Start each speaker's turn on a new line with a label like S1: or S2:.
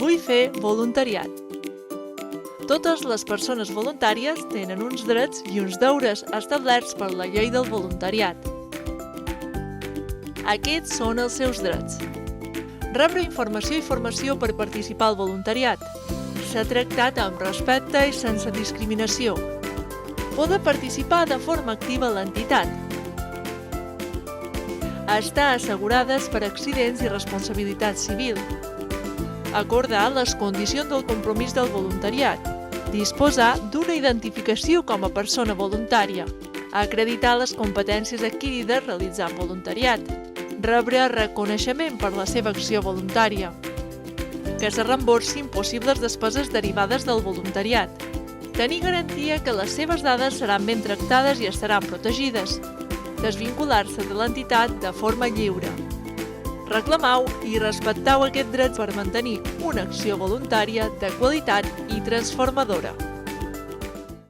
S1: Vull fer voluntariat. Totes les persones voluntàries tenen uns drets i uns deures establerts per la llei del voluntariat. Aquests són els seus drets. Rebre informació i formació per participar al voluntariat. Ser tractat amb respecte i sense discriminació. Poder participar de forma activa a l'entitat. Estar assegurades per accidents i responsabilitat civil. Acordar les condicions del compromís del voluntariat. Disposar d'una identificació com a persona voluntària. Acreditar les competències adquirides realitzant voluntariat. Rebre reconeixement per la seva acció voluntària. Que se reemborsin possibles despeses derivades del voluntariat. Tenir garantia que les seves dades seran ben tractades i estaran protegides. Desvincular-se de l'entitat de forma lliure. Reclameu i respecteu aquest dret per mantenir una acció voluntària de qualitat i transformadora.